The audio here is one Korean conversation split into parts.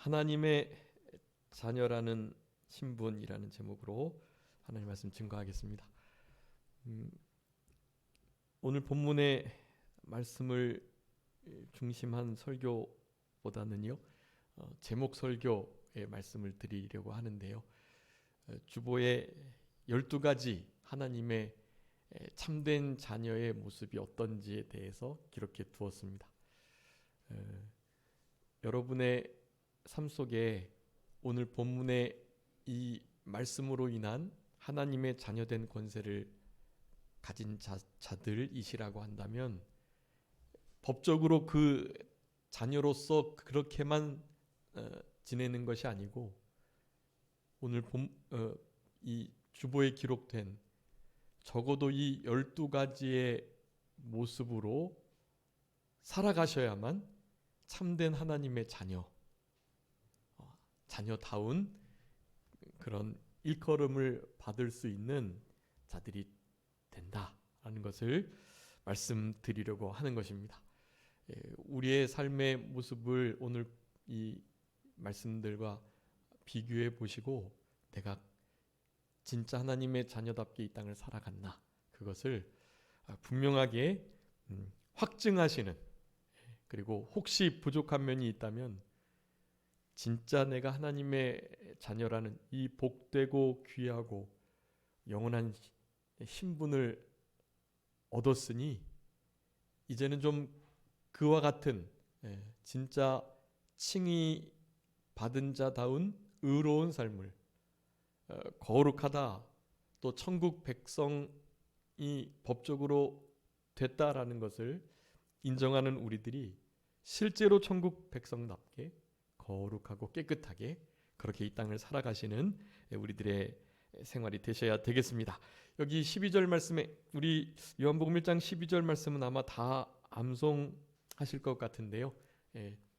하나님의 자녀라는 신분이라는 제목으로 하나님 말씀 증거하겠습니다. 오늘 본문의 말씀을 중심한 설교보다는요, 제목 설교의 말씀을 드리려고 하는데요. 주보에 12가지 하나님의 참된 자녀의 모습이 어떤지에 대해서 기록해 두었습니다. 여러분의 삶 속에 오늘 본문의 이 말씀으로 인한 하나님의 자녀된 권세를 가진 자들이시라고 한다면 법적으로 그 자녀로서 그렇게만 지내는 것이 아니고 오늘 이 주보에 기록된 적어도 이 12가지의 모습으로 살아가셔야만 참된 하나님의 자녀다운 그런 일컬음을 받을 수 있는 자들이 된다라는 것을 말씀드리려고 하는 것입니다. 우리의 삶의 모습을 오늘 이 말씀들과 비교해 보시고 내가 진짜 하나님의 자녀답게 이 땅을 살아갔나, 그것을 분명하게 확증하시는, 그리고 혹시 부족한 면이 있다면 진짜 내가 하나님의 자녀라는 이 복되고 귀하고 영원한 신분을 얻었으니 이제는 좀 그와 같은 진짜 칭의 받은 자다운 의로운 삶을, 거룩하다, 또 천국 백성이 법적으로 됐다라는 것을 인정하는 우리들이 실제로 천국 백성답게 거룩하고 깨끗하게 그렇게 이 땅을 살아가시는 우리들의 생활이 되셔야 되겠습니다. 여기 12절 말씀에, 우리 요한복음 1장 12절 말씀은 아마 다 암송하실 것 같은데요.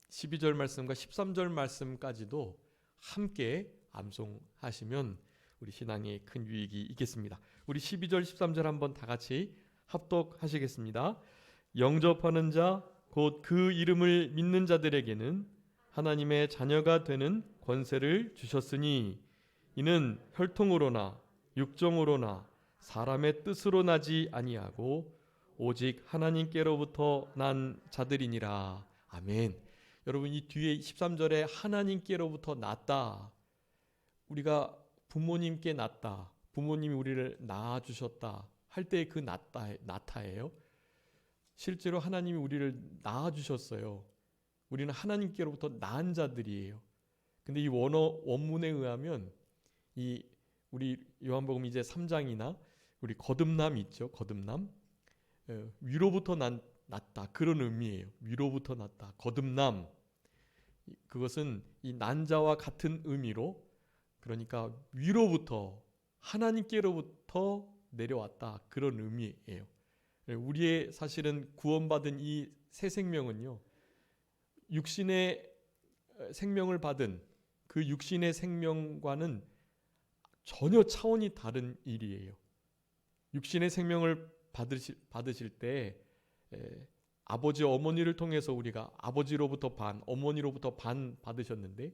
12절 말씀과 13절 말씀까지도 함께 암송하시면 우리 신앙에 큰 유익이 있겠습니다. 우리 12절 13절 한번 다 같이 합독하시겠습니다. 영접하는 자 곧 그 이름을 믿는 자들에게는 하나님의 자녀가 되는 권세를 주셨으니 이는 혈통으로나 육정으로나 사람의 뜻으로 나지 아니하고 오직 하나님께로부터 난 자들이니라. 아멘. 여러분, 이 뒤에 13절에 하나님께로부터 났다, 우리가 부모님께 낳다, 부모님이 우리를 낳아주셨다 할 때 그 낳다예요. 실제로 하나님이 우리를 낳아주셨어요. 우리는 하나님께로부터 낳은 자들이에요. 근데 이 원문에 의하면 이 우리 요한복음 이제 3장이나 우리 거듭남 있죠. 거듭남. 위로부터 났다, 그런 의미예요. 위로부터 났다. 거듭남. 그것은 이 난 자와 같은 의미로, 그러니까 위로부터 하나님께로부터 내려왔다, 그런 의미예요. 우리의 사실은 구원받은 이 새 생명은요, 육신의 생명을 받은 그 육신의 생명과는 전혀 차원이 다른 일이에요. 육신의 생명을 받으실 때 아버지 어머니를 통해서 우리가 아버지로부터 반, 어머니로부터 반 받으셨는데,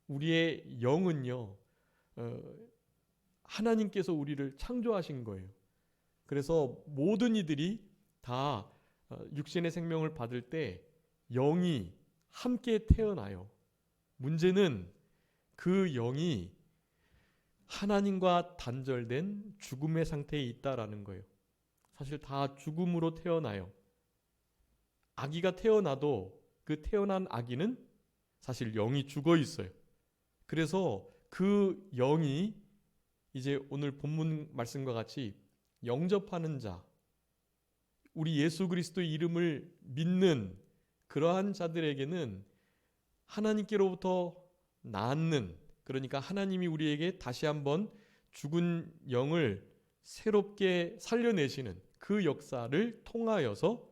우리의 영은요, 하나님께서 우리를 창조하신 거예요. 그래서 모든 이들이 다 육신의 생명을 받을 때 영이 함께 태어나요. 문제는 그 영이 하나님과 단절된 죽음의 상태에 있다라는 거예요. 사실 다 죽음으로 태어나요. 아기가 태어나도 그 태어난 아기는 사실 영이 죽어 있어요. 그래서 그 영이 이제 오늘 본문 말씀과 같이 영접하는 자, 우리 예수 그리스도의 이름을 믿는 그러한 자들에게는 하나님께로부터 낳는, 그러니까 하나님이 우리에게 다시 한번 죽은 영을 새롭게 살려내시는 그 역사를 통하여서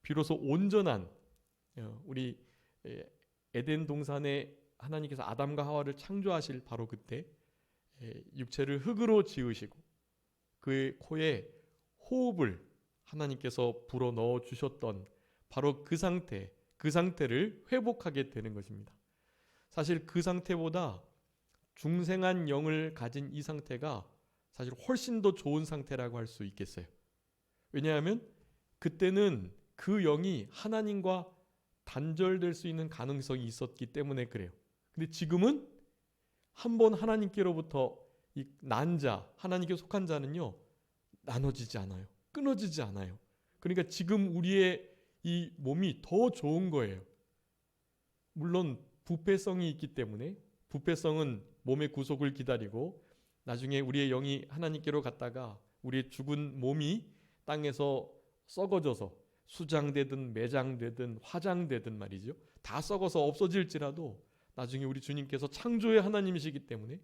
비로소 온전한, 우리 에덴 동산에 하나님께서 아담과 하와를 창조하실 바로 그때 육체를 흙으로 지으시고 그의 코에 호흡을 하나님께서 불어 넣어 주셨던 바로 그 상태를 회복하게 되는 것입니다. 사실 그 상태보다 중생한 영을 가진 이 상태가 사실 훨씬 더 좋은 상태라고 할 수 있겠어요. 왜냐하면 그때는 그 영이 하나님과 단절될 수 있는 가능성이 있었기 때문에 그래요. 근데 지금은 한번 하나님께로부터 이 난 자, 하나님께 속한 자는요, 나눠지지 않아요. 끊어지지 않아요. 그러니까 지금 우리의 이 몸이 더 좋은 거예요. 물론 부패성이 있기 때문에, 부패성은 몸의 구속을 기다리고 나중에 우리의 영이 하나님께로 갔다가 우리의 죽은 몸이 땅에서 썩어져서 수장되든 매장되든 화장되든 말이죠. 다 썩어서 없어질지라도 나중에 우리 주님께서 창조의 하나님이시기 때문에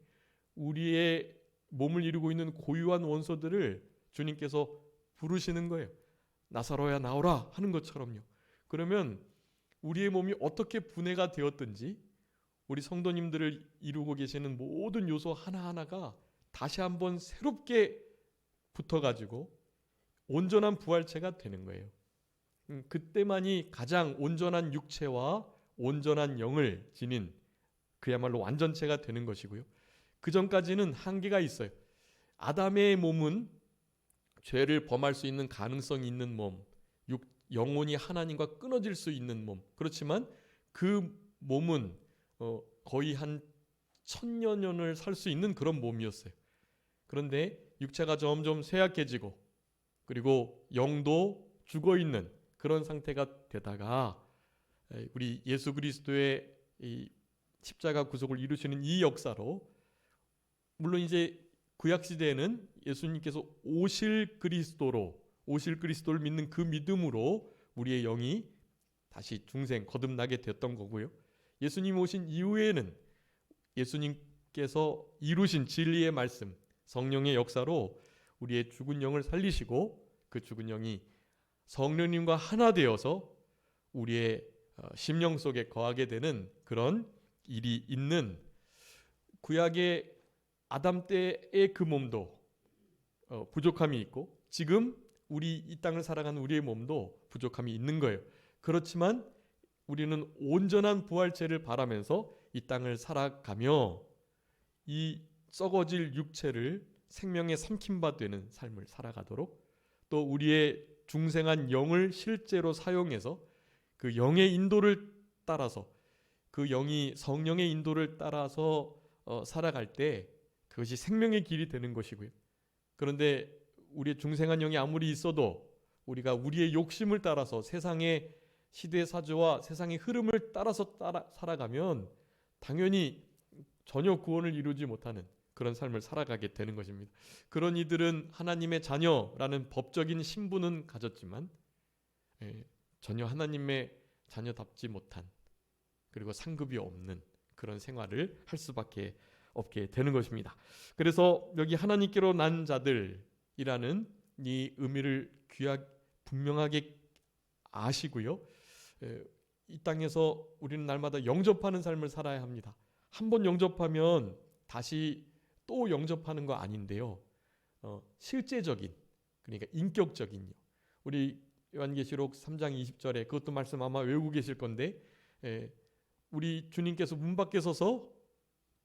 우리의 몸을 이루고 있는 고유한 원소들을 주님께서 부르시는 거예요. 나사로야 나오라 하는 것처럼요. 그러면 우리의 몸이 어떻게 분해가 되었든지 우리 성도님들을 이루고 계시는 모든 요소 하나하나가 다시 한번 새롭게 붙어가지고 온전한 부활체가 되는 거예요. 그때만이 가장 온전한 육체와 온전한 영을 지닌 그야말로 완전체가 되는 것이고요. 그 전까지는 한계가 있어요. 아담의 몸은 죄를 범할 수 있는 가능성이 있는 몸, 영혼이 하나님과 끊어질 수 있는 몸. 그렇지만 그 몸은 거의 한 1000년을 살 수 있는 그런 몸이었어요. 그런데 육체가 점점 쇠약해지고 그리고 영도 죽어있는 그런 상태가 되다가 우리 예수 그리스도의 이 십자가 구속을 이루시는 이 역사로, 물론 이제 구약 시대에는 예수님께서 오실 그리스도를 믿는 그 믿음으로 우리의 영이 다시 중생 거듭나게 됐던 거고요. 예수님 오신 이후에는 예수님께서 이루신 진리의 말씀, 성령의 역사로 우리의 죽은 영을 살리시고 그 죽은 영이 성령님과 하나 되어서 우리의 심령 속에 거하게 되는 그런 일이 있는, 구약의 아담 때의 그 몸도 부족함이 있고 지금 우리 이 땅을 살아가는 우리의 몸도 부족함이 있는 거예요. 그렇지만 우리는 온전한 부활체를 바라면서 이 땅을 살아가며 이 썩어질 육체를 생명의 삼킴바 되는 삶을 살아가도록, 또 우리의 중생한 영을 실제로 사용해서 그 영의 인도를 따라서, 그 영이 성령의 인도를 따라서 살아갈 때 그것이 생명의 길이 되는 것이고요. 그런데 우리의 중생한 영이 아무리 있어도 우리가 우리의 욕심을 따라서 세상의 시대사조와 세상의 흐름을 따라서 살아가면 당연히 전혀 구원을 이루지 못하는 그런 삶을 살아가게 되는 것입니다. 그런 이들은 하나님의 자녀라는 법적인 신분은 가졌지만 전혀 하나님의 자녀답지 못한, 그리고 상급이 없는 그런 생활을 할 수밖에 없게 되는 것입니다. 그래서 여기 하나님께로 난 자들이라는 이 의미를 분명하게 아시고요. 이 땅에서 우리는 날마다 영접하는 삶을 살아야 합니다. 한번 영접하면 다시 또 영접하는 거 아닌데요. 실제적인, 그러니까 인격적인요. 우리 요한계시록 3장 20절에 그것도 말씀 아마 외우고 계실 건데, 우리 주님께서 문 밖에 서서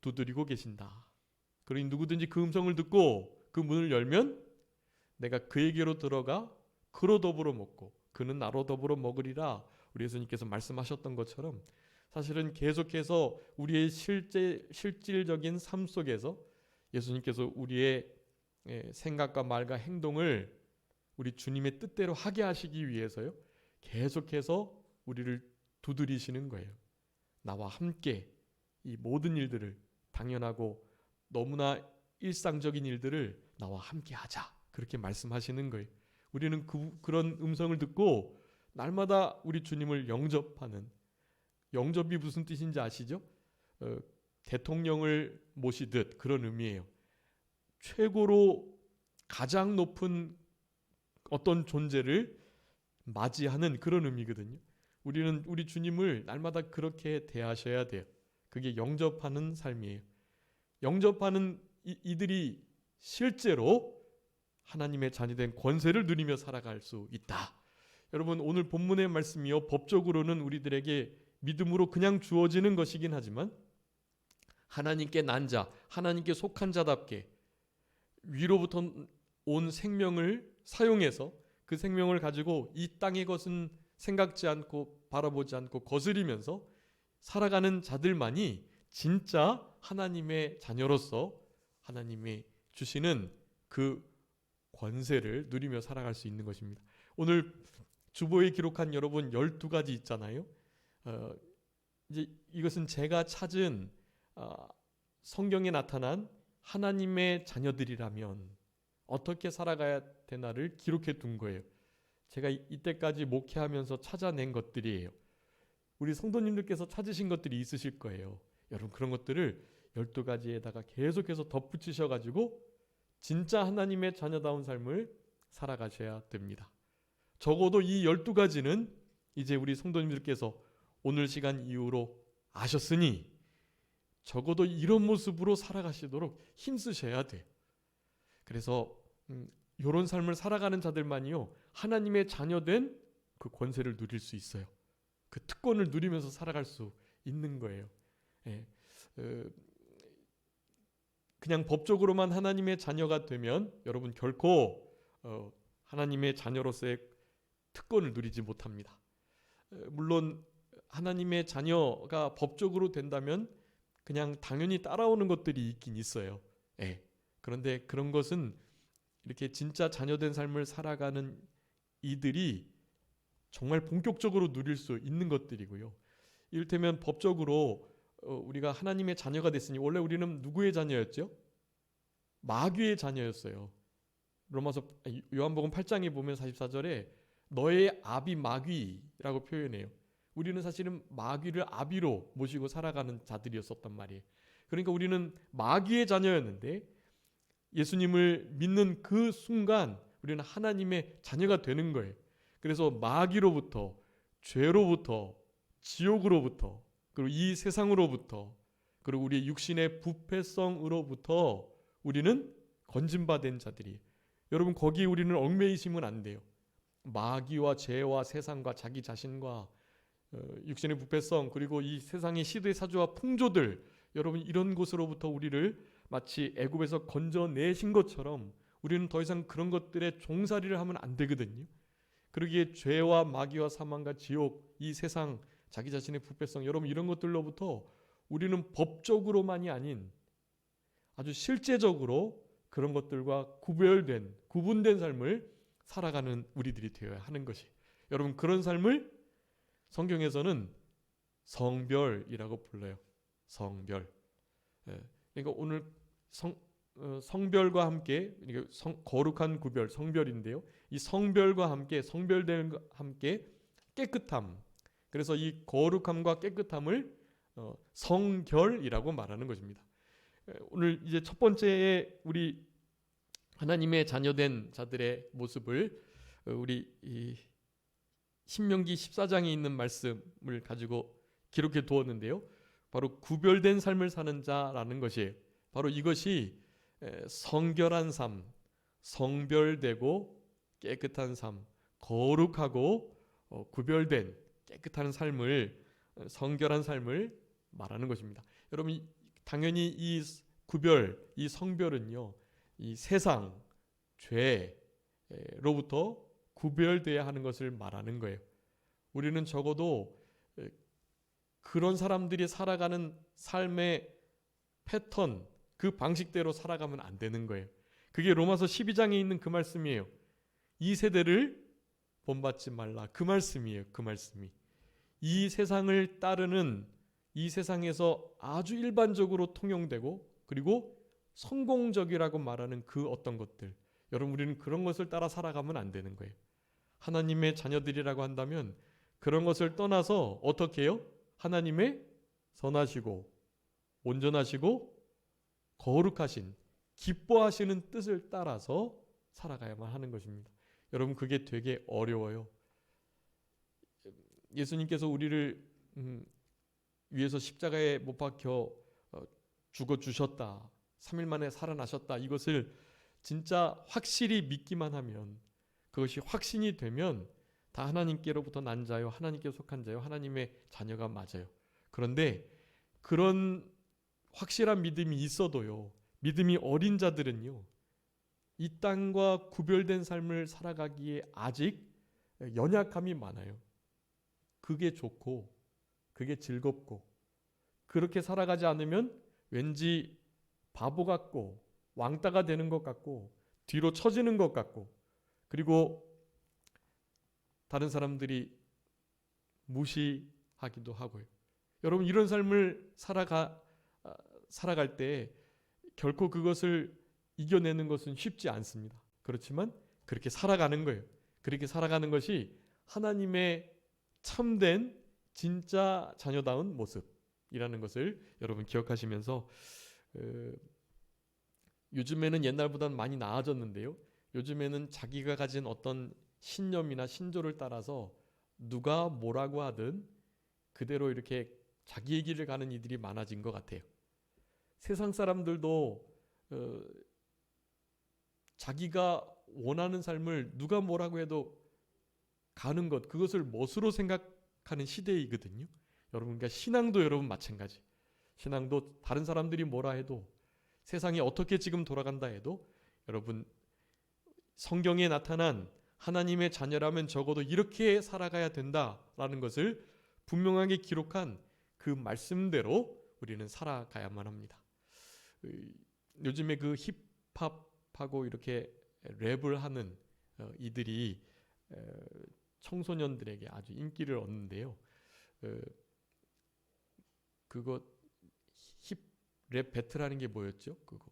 두드리고 계신다. 그러니 누구든지 그 음성을 듣고 그 문을 열면 내가 그에게로 들어가 그로 더불어 먹고 그는 나로 더불어 먹으리라 우리 예수님께서 말씀하셨던 것처럼, 사실은 계속해서 우리의 실질적인 삶 속에서 예수님께서 우리의 생각과 말과 행동을 우리 주님의 뜻대로 하게 하시기 위해서요, 계속해서 우리를 두드리시는 거예요. 나와 함께 이 모든 일들을, 당연하고 너무나 일상적인 일들을 나와 함께 하자, 그렇게 말씀하시는 거예요. 우리는 그런 음성을 듣고 날마다 우리 주님을 영접하는, 영접이 무슨 뜻인지 아시죠? 대통령을 모시듯 그런 의미예요. 최고로 가장 높은 어떤 존재를 맞이하는 그런 의미거든요. 우리는 우리 주님을 날마다 그렇게 대하셔야 돼요. 그게 영접하는 삶이에요. 영접하는 이들이 실제로 하나님의 자녀된 권세를 누리며 살아갈 수 있다. 여러분, 오늘 본문의 말씀이요, 법적으로는 우리들에게 믿음으로 그냥 주어지는 것이긴 하지만 하나님께 난 자, 하나님께 속한 자답게 위로부터 온 생명을 사용해서 그 생명을 가지고 이 땅의 것은 생각지 않고 바라보지 않고 거스리면서 살아가는 자들만이 진짜 하나님의 자녀로서 하나님이 주시는 그 권세를 누리며 살아갈 수 있는 것입니다. 오늘 주보에 기록한 여러분 12가지 있잖아요. 이제 이것은 제가 찾은 성경에 나타난 하나님의 자녀들이라면 어떻게 살아가야 되나를 기록해 둔 거예요. 제가 이때까지 목회하면서 찾아낸 것들이에요. 우리 성도님들께서 찾으신 것들이 있으실 거예요. 여러분 그런 것들을 12가지에다가 계속해서 덧붙이셔가지고 진짜 하나님의 자녀다운 삶을 살아가셔야 됩니다. 적어도 이 12가지는 이제 우리 성도님들께서 오늘 시간 이후로 아셨으니 적어도 이런 모습으로 살아가시도록 힘쓰셔야 돼요. 그래서 이런 삶을 살아가는 자들만이요 하나님의 자녀된 그 권세를 누릴 수 있어요. 그 특권을 누리면서 살아갈 수 있는 거예요. 예. 그냥 법적으로만 하나님의 자녀가 되면 여러분 결코 하나님의 자녀로서의 특권을 누리지 못합니다. 물론 하나님의 자녀가 법적으로 된다면 그냥 당연히 따라오는 것들이 있긴 있어요. 예. 그런데 그런 것은 이렇게 진짜 자녀된 삶을 살아가는 이들이 정말 본격적으로 누릴 수 있는 것들이고요. 이를테면 법적으로 우리가 하나님의 자녀가 됐으니 원래 우리는 누구의 자녀였죠? 마귀의 자녀였어요. 요한복음 8장에 보면 44절에 너의 아비 마귀라고 표현해요. 우리는 사실은 마귀를 아비로 모시고 살아가는 자들이었었단 말이에요. 그러니까 우리는 마귀의 자녀였는데 예수님을 믿는 그 순간 우리는 하나님의 자녀가 되는 거예요. 그래서 마귀로부터, 죄로부터, 지옥으로부터, 그리고 이 세상으로부터, 그리고 우리 육신의 부패성으로부터 우리는 건진받은 자들이에요. 여러분 거기에 우리는 얽매이시면 안 돼요. 마귀와 죄와 세상과 자기 자신과 육신의 부패성 그리고 이 세상의 시대 사주와 풍조들 여러분 이런 곳으로부터 우리를 마치 애굽에서 건져내신 것처럼 우리는 더 이상 그런 것들에 종살이를 하면 안 되거든요. 그러기에 죄와 마귀와 사망과 지옥 이 세상 자기 자신의 부패성 여러분 이런 것들로부터 우리는 법적으로만이 아닌 아주 실제적으로 그런 것들과 구분된 삶을 살아가는 우리들이 되어야 하는 것이 여러분 그런 삶을 성경에서는 성별이라고 불러요. 성별. 그러니까 오늘 성별과 함께 거룩한 구별 성별인데요. 이 성별과 함께 성별됨과 함께 깨끗함. 그래서 이 거룩함과 깨끗함을 성결이라고 말하는 것입니다. 오늘 이제 첫 번째에 우리 하나님의 자녀된 자들의 모습을 우리 이 신명기 14장에 있는 말씀을 가지고 기록해 두었는데요. 바로 구별된 삶을 사는 자라는 것이에요. 바로 이것이 성결한 삶, 성별되고 깨끗한 삶, 거룩하고 구별된 깨끗한 삶을 성결한 삶을 말하는 것입니다. 여러분 당연히 이 구별, 이 성별은요. 이 세상, 죄로부터 구별되어야 하는 것을 말하는 거예요. 우리는 적어도 그런 사람들이 살아가는 삶의 패턴, 그 방식대로 살아가면 안 되는 거예요. 그게 로마서 12장에 있는 그 말씀이에요. 이 세대를 본받지 말라. 그 말씀이에요. 그 말씀이. 이 세상을 따르는 이 세상에서 아주 일반적으로 통용되고 그리고 성공적이라고 말하는 그 어떤 것들. 여러분 우리는 그런 것을 따라 살아가면 안 되는 거예요. 하나님의 자녀들이라고 한다면 그런 것을 떠나서 어떻게 해요? 하나님의 선하시고 온전하시고 거룩하신 기뻐하시는 뜻을 따라서 살아가야만 하는 것입니다. 여러분 그게 되게 어려워요. 예수님께서 우리를 위해서 십자가에 못 박혀 죽어주셨다. 3일 만에 살아나셨다. 이것을 진짜 확실히 믿기만 하면 그것이 확신이 되면 다 하나님께로부터 난 자요. 하나님께 속한 자요. 하나님의 자녀가 맞아요. 그런데 그런 확실한 믿음이 있어도요, 믿음이 어린 자들은요, 이 땅과 구별된 삶을 살아가기에 아직 연약함이 많아요. 그게 좋고 그게 즐겁고, 그렇게 살아가지 않으면 왠지 바보 같고 왕따가 되는 것 같고 뒤로 처지는 것 같고, 그리고 다른 사람들이 무시하기도 하고요. 여러분, 이런 삶을 살아갈 때 결코 그것을 이겨내는 것은 쉽지 않습니다. 그렇지만 그렇게 살아가는 거예요. 그렇게 살아가는 것이 하나님의 참된 진짜 자녀다운 모습이라는 것을 여러분 기억하시면서, 요즘에는 옛날보다는 많이 나아졌는데요, 요즘에는 자기가 가진 어떤 신념이나 신조를 따라서 누가 뭐라고 하든 그대로 이렇게 자기의 길을 가는 이들이 많아진 것 같아요. 세상 사람들도 자기가 원하는 삶을 누가 뭐라고 해도 가는 것, 그것을 멋으로 생각하는 시대이거든요. 여러분, 그러니까 신앙도 여러분 마찬가지. 신앙도 다른 사람들이 뭐라 해도, 세상이 어떻게 지금 돌아간다 해도, 여러분, 성경에 나타난 하나님의 자녀라면 적어도 이렇게 살아가야 된다라는 것을 분명하게 기록한 그 말씀대로 우리는 살아가야만 합니다. 요즘에 그 힙합하고 이렇게 랩을 하는 이들이 청소년들에게 아주 인기를 얻는데요. 그거 힙랩 배틀하는 게 뭐였죠? 그거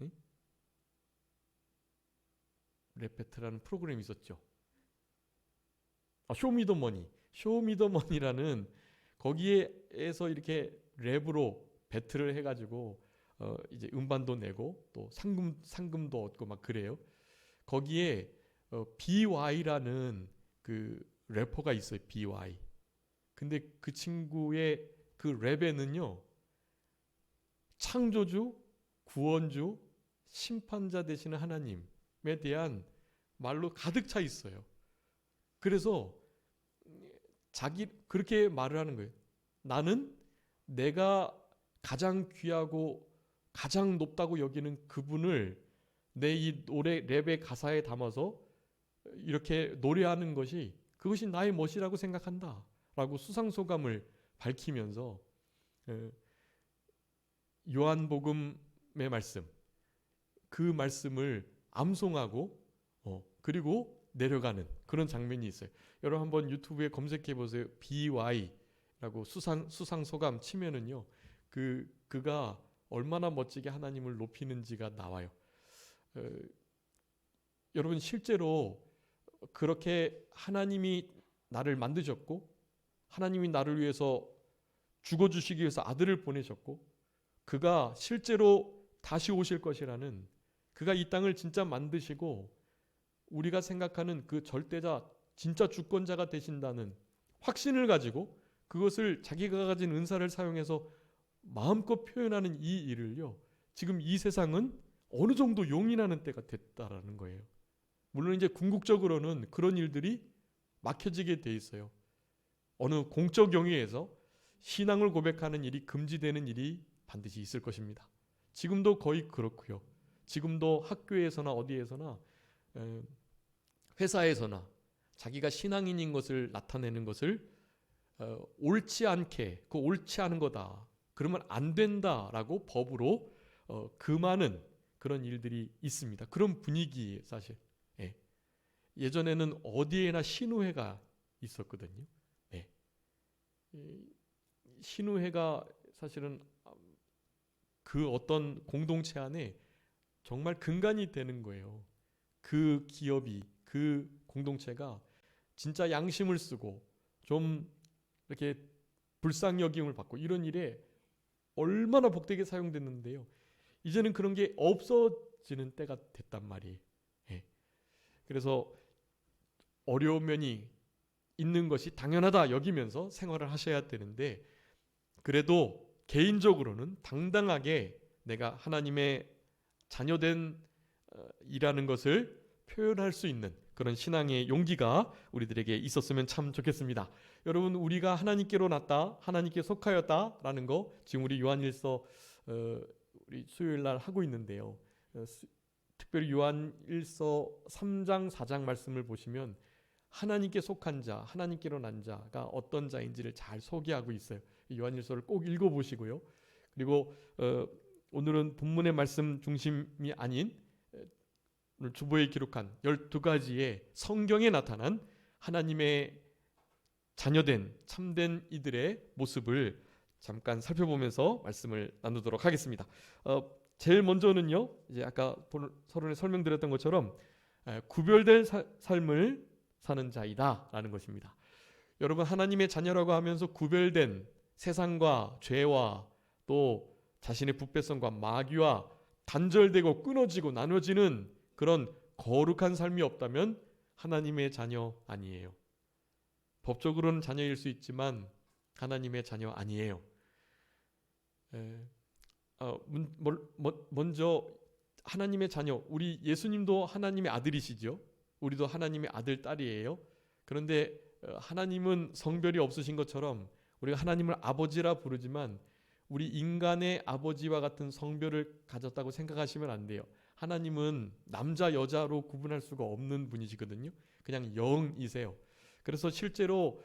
응? 랩 배틀하는 프로그램이 있었죠. 쇼미더머니라는, 거기에서 이렇게 랩으로 배틀을 해가지고 이제 음반도 내고 또 상금도 얻고 막 그래요. 거기에 BY라는 그 래퍼가 있어요. BY. 근데 그 친구의 그 랩에는요, 창조주, 구원주, 심판자 되시는 하나님에 대한 말로 가득 차 있어요. 그래서 자기 그렇게 말을 하는 거예요. 나는 내가 가장 귀하고 가장 높다고 여기는 그분을 내 이 노래 랩의 가사에 담아서 이렇게 노래하는 것이, 그것이 나의 멋이라고 생각한다 라고 수상소감을 밝히면서 요한복음의 말씀, 그 말씀을 암송하고 그리고 내려가는 그런 장면이 있어요. 여러분 한번 유튜브에 검색해 보세요. BY라고 수상소감 치면은요, 그가 얼마나 멋지게 하나님을 높이는지가 나와요. 여러분, 실제로 그렇게 하나님이 나를 만드셨고, 하나님이 나를 위해서 죽어주시기 위해서 아들을 보내셨고, 그가 실제로 다시 오실 것이라는, 그가 이 땅을 진짜 만드시고 우리가 생각하는 그 절대자, 진짜 주권자가 되신다는 확신을 가지고 그것을 자기가 가진 은사를 사용해서 마음껏 표현하는 이 일을요, 지금 이 세상은 어느 정도 용인하는 때가 됐다라는 거예요. 물론 이제 궁극적으로는 그런 일들이 막혀지게 돼 있어요. 어느 공적 영역에서 신앙을 고백하는 일이 금지되는 일이 반드시 있을 것입니다. 지금도 거의 그렇고요. 지금도 학교에서나 어디에서나 회사에서나 자기가 신앙인인 것을 나타내는 것을 옳지 않게, 그 옳지 않은 거다, 그러면 안 된다라고 법으로 금하는 그런 일들이 있습니다. 그런 분위기에 사실 예전에는 어디에나 신우회가 있었거든요. 신우회가 사실은 그 어떤 공동체 안에 정말 근간이 되는 거예요. 그 기업이, 그 공동체가 진짜 양심을 쓰고 좀 이렇게 불쌍여김을 받고 이런 일에 얼마나 복되게 사용됐는데요. 이제는 그런 게 없어지는 때가 됐단 말이에요. 그래서 어려운 면이 있는 것이 당연하다 여기면서 생활을 하셔야 되는데, 그래도 개인적으로는 당당하게 내가 하나님의 자녀된 이라는 것을 표현할 수 있는 그런 신앙의 용기가 우리들에게 있었으면 참 좋겠습니다. 여러분 우리가 하나님께로 났다, 하나님께 속하였다라는 거 지금 우리 요한일서 우리 수요일 날 하고 있는데요. 특별히 요한일서 3장 4장 말씀을 보시면 하나님께 속한 자, 하나님께로 난 자가 어떤 자인지를 잘 소개하고 있어요. 요한일서를 꼭 읽어보시고요. 그리고 오늘은 본문의 말씀 중심이 아닌 오늘 주보에 기록한 12가지의 성경에 나타난 하나님의 자녀된 참된 이들의 모습을 잠깐 살펴보면서 말씀을 나누도록 하겠습니다. 제일 먼저는요, 이제 아까 서론에 설명드렸던 것처럼 구별된 삶을 사는 자이다라는 것입니다. 여러분 하나님의 자녀라고 하면서 구별된 세상과 죄와 또 자신의 부패성과 마귀와 단절되고 끊어지고 나눠지는 그런 거룩한 삶이 없다면 하나님의 자녀 아니에요. 법적으로는 자녀일 수 있지만 하나님의 자녀 아니에요. 먼저 하나님의 자녀, 우리 예수님도 하나님의 아들이시죠. 우리도 하나님의 아들, 딸이에요. 그런데 하나님은 성별이 없으신 것처럼 우리가 하나님을 아버지라 부르지만 우리 인간의 아버지와 같은 성별을 가졌다고 생각하시면 안 돼요. 하나님은 남자, 여자로 구분할 수가 없는 분이시거든요. 그냥 영이세요. 그래서 실제로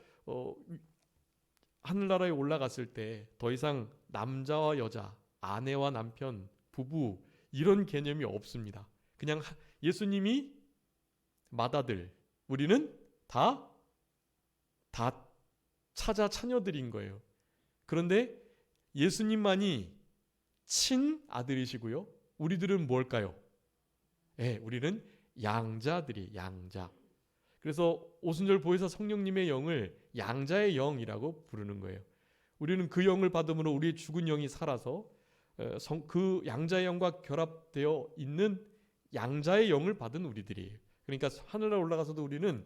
하늘나라에 올라갔을 때 더 이상 남자와 여자, 아내와 남편, 부부 이런 개념이 없습니다. 그냥 예수님이 맏아들, 우리는 다 찾아 자녀들인 거예요. 그런데 예수님만이 친아들이시고요. 우리들은 뭘까요? 우리는 양자들이 양자. 그래서 오순절 보혜사 성령님의 영을 양자의 영이라고 부르는 거예요. 우리는 그 영을 받음으로 우리의 죽은 영이 살아서 그 양자의 영과 결합되어 있는 양자의 영을 받은 우리들이에요. 그러니까 하늘에 올라가서도 우리는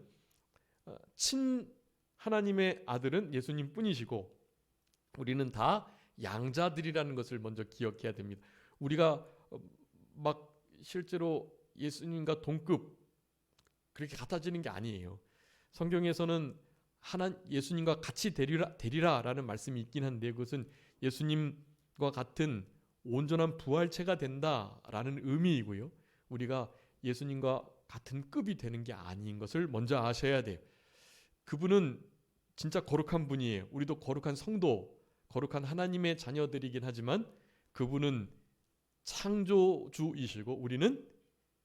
친 하나님의 아들은 예수님 뿐이시고 우리는 다 양자들이라는 것을 먼저 기억해야 됩니다. 우리가 막 실제로 예수님과 동급 그렇게 같아지는 게 아니에요. 성경에서는 예수님과 같이 되리라라는 말씀이 있긴 한데 그것은 예수님과 같은 온전한 부활체가 된다라는 의미이고요. 우리가 예수님과 같은 급이 되는 게 아닌 것을 먼저 아셔야 돼요. 그분은 진짜 거룩한 분이에요. 우리도 거룩한 성도, 거룩한 하나님의 자녀들이긴 하지만 그분은 창조주이시고 우리는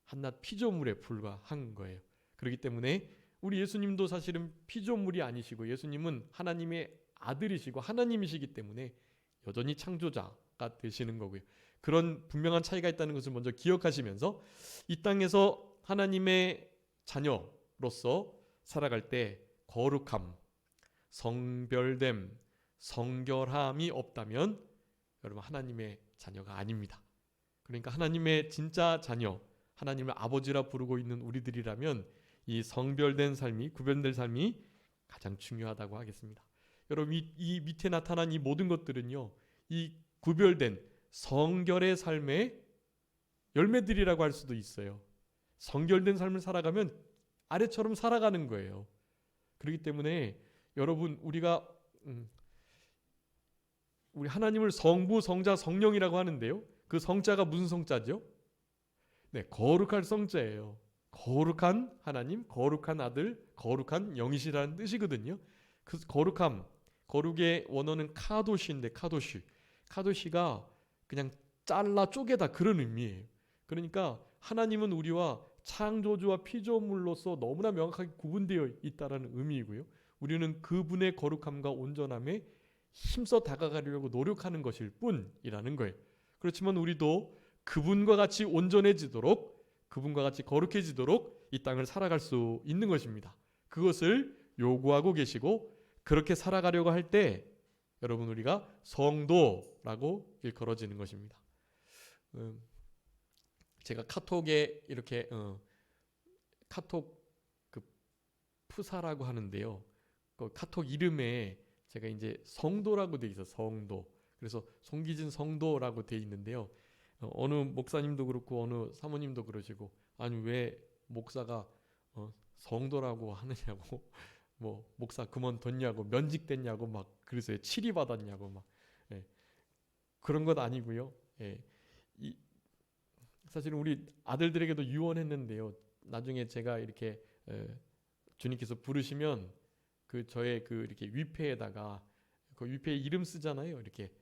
한낱 피조물에 불과한 거예요. 그렇기 때문에 우리 예수님도 사실은 피조물이 아니시고 예수님은 하나님의 아들이시고 하나님이시기 때문에 여전히 창조자가 되시는 거고요. 그런 분명한 차이가 있다는 것을 먼저 기억하시면서 이 땅에서 하나님의 자녀로서 살아갈 때 거룩함, 성별됨, 성결함이 없다면 여러분 하나님의 자녀가 아닙니다. 그러니까 하나님의 진짜 자녀, 하나님을 아버지라 부르고 있는 우리들이라면 이 성별된 삶이, 구별된 삶이 가장 중요하다고 하겠습니다. 여러분 이 밑에 나타난 이 모든 것들은요, 이 구별된 성결의 삶의 열매들이라고 할 수도 있어요. 성결된 삶을 살아가면 아래처럼 살아가는 거예요. 그렇기 때문에 여러분 우리가 우리 하나님을 성부, 성자, 성령이라고 하는데요. 그 성자가 무슨 성자죠? 거룩할 성자예요. 거룩한 하나님, 거룩한 아들, 거룩한 영이시라는 뜻이거든요. 그 거룩함, 거룩의 원어는 카도시인데 카도시가 그냥 잘라 쪼개다 그런 의미예요. 그러니까 하나님은 우리와 창조주와 피조물로서 너무나 명확하게 구분되어 있다는 의미이고요. 우리는 그분의 거룩함과 온전함에 힘써 다가가려고 노력하는 것일 뿐이라는 거예요. 그렇지만 우리도 그분과 같이 온전해지도록, 그분과 같이 거룩해지도록 이 땅을 살아갈 수 있는 것입니다. 그것을 요구하고 계시고 그렇게 살아가려고 할 때 여러분 우리가 성도라고 일컬어지는 것입니다. 제가 카톡에 이렇게 카톡 그 푸사라고 하는데요. 그 카톡 이름에 제가 이제 성도라고 돼 있어요. 성도. 그래서 송기진 성도라고 돼 있는데요. 어느 목사님도 그렇고 어느 사모님도 그러시고 아니 왜 목사가 성도라고 하느냐고 뭐 목사 그만뒀냐고 면직됐냐고 막 그러세요. 치리 받았냐고 막 예. 그런 것 아니고요. 예. 사실은 우리 아들들에게도 유언했는데요. 나중에 제가 이렇게 주님께서 부르시면 그 저의 그 이렇게 위패에다가 그 위패에 이름 쓰잖아요. 이렇게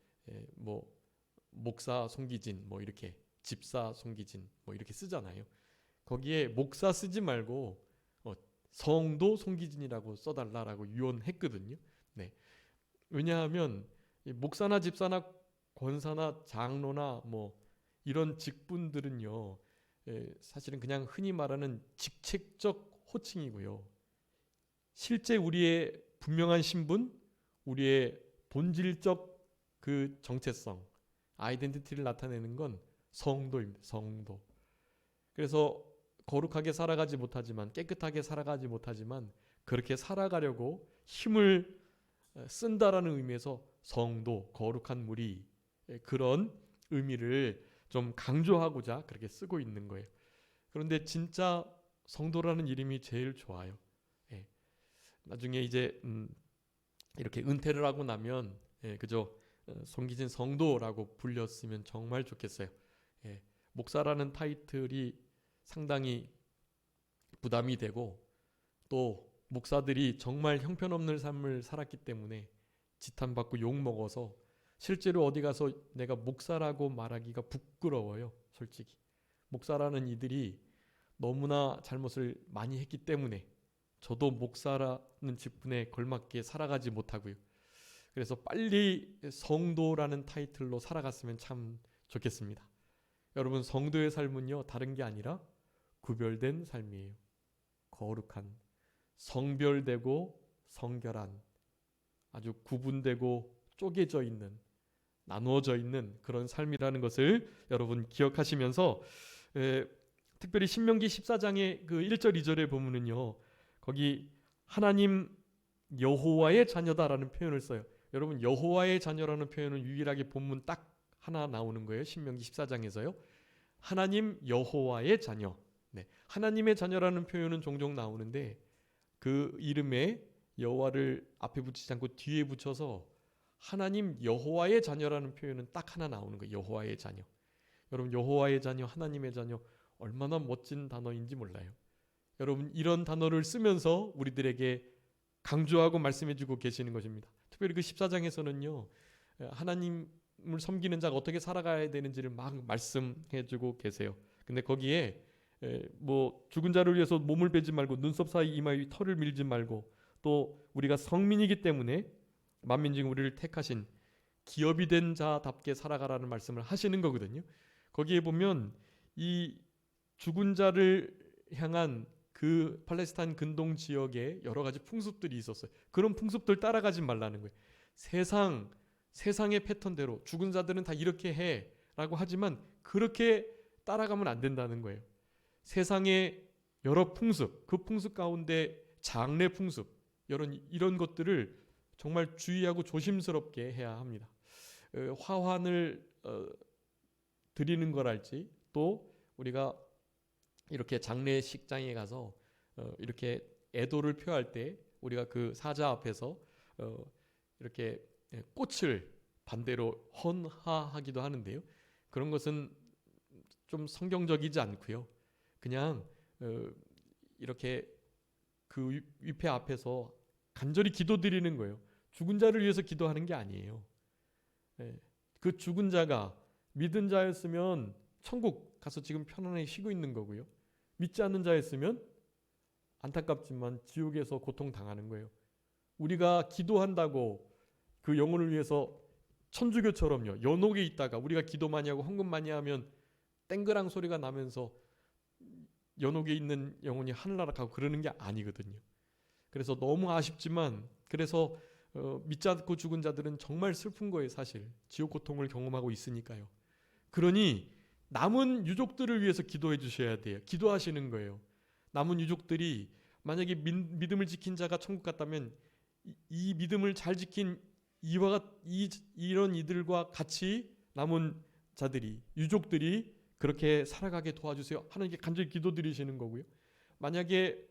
뭐 목사 송기진 뭐 이렇게 집사 송기진 뭐 이렇게 쓰잖아요. 거기에 목사 쓰지 말고 성도 송기진이라고 써달라라고 유언했거든요. 네. 왜냐하면 목사나 집사나 권사나 장로나 뭐 이런 직분들은요, 사실은 그냥 흔히 말하는 직책적 호칭이고요. 실제 우리의 분명한 신분, 우리의 본질적 그 정체성, 아이덴티티를 나타내는 건 성도입니다. 성도. 그래서 거룩하게 살아가지 못하지만, 깨끗하게 살아가지 못하지만 그렇게 살아가려고 힘을 쓴다라는 의미에서 성도, 거룩한 무리, 그런 의미를 좀 강조하고자 그렇게 쓰고 있는 거예요. 그런데 진짜 성도라는 이름이 제일 좋아요. 예. 나중에 이제 이렇게 은퇴를 하고 나면 그저 송기진 성도라고 불렸으면 정말 좋겠어요. 예. 목사라는 타이틀이 상당히 부담이 되고 또 목사들이 정말 형편없는 삶을 살았기 때문에 지탄받고 욕먹어서 실제로 어디 가서 내가 목사라고 말하기가 부끄러워요. 솔직히. 목사라는 이들이 너무나 잘못을 많이 했기 때문에 저도 목사라는 직분에 걸맞게 살아가지 못하고요. 그래서 빨리 성도라는 타이틀로 살아갔으면 참 좋겠습니다. 여러분, 성도의 삶은요, 다른 게 아니라 구별된 삶이에요. 거룩한, 성별되고 성결한, 아주 구분되고 쪼개져 있는, 나누어져 있는 그런 삶이라는 것을 여러분 기억하시면서 특별히 신명기 14장의 그 1절 2절에 보면은요, 거기 하나님 여호와의 자녀다라는 표현을 써요. 여러분, 여호와의 자녀라는 표현은 유일하게 본문 딱 하나 나오는 거예요. 신명기 14장에서요. 하나님 여호와의 자녀. 네. 하나님의 자녀라는 표현은 종종 나오는데 그 이름에 여호와를 앞에 붙이지 않고 뒤에 붙여서 하나님 여호와의 자녀라는 표현은 딱 하나 나오는 거예요. 여호와의 자녀. 여러분, 여호와의 자녀, 하나님의 자녀 얼마나 멋진 단어인지 몰라요. 여러분, 이런 단어를 쓰면서 우리들에게 강조하고 말씀해주고 계시는 것입니다. 특별히 그 14장에서는요. 하나님을 섬기는 자가 어떻게 살아가야 되는지를 막 말씀해주고 계세요. 근데 거기에 뭐 죽은 자를 위해서 몸을 베지 말고 눈썹 사이 이마 위 털을 밀지 말고 또 우리가 성민이기 때문에 만민 중 우리를 택하신 기업이 된 자답게 살아가라는 말씀을 하시는 거거든요. 거기에 보면 이 죽은 자를 향한 그 팔레스타인 근동 지역에 여러 가지 풍습들이 있었어요. 그런 풍습들 따라가지 말라는 거예요. 세상의 패턴대로 죽은 자들은 다 이렇게 해라고 하지만 그렇게 따라가면 안 된다는 거예요. 세상의 여러 풍습, 그 풍습 가운데 장래 풍습, 이런 것들을 정말 주의하고 조심스럽게 해야 합니다. 화환을 드리는 거랄지 또 우리가 이렇게 장례식장에 가서 이렇게 애도를 표할 때 우리가 그 사자 앞에서 이렇게 꽃을 반대로 헌화하기도 하는데요. 그런 것은 좀 성경적이지 않고요. 그냥 이렇게 그 위패 앞에서 간절히 기도드리는 거예요. 죽은 자를 위해서 기도하는 게 아니에요. 그 죽은 자가 믿은 자였으면 천국 가서 지금 편안하게 쉬고 있는 거고요. 믿지 않는 자였으면 안타깝지만 지옥에서 고통당하는 거예요. 우리가 기도한다고 그 영혼을 위해서 천주교처럼요. 연옥에 있다가 우리가 기도 많이 하고 헌금 많이 하면 땡그랑 소리가 나면서 연옥에 있는 영혼이 하늘나라 가고 그러는 게 아니거든요. 그래서 너무 아쉽지만 그래서 믿지 않고 죽은 자들은 정말 슬픈 거예요. 사실 지옥 고통을 경험하고 있으니까요. 그러니 남은 유족들을 위해서 기도해 주셔야 돼요. 기도하시는 거예요. 남은 유족들이 만약에 믿음을 지킨 자가 천국 갔다면 이 믿음을 잘 지킨 이런 이들과 같이 남은 자들이 유족들이 그렇게 살아가게 도와주세요. 하나님께 간절히 기도드리시는 거고요. 만약에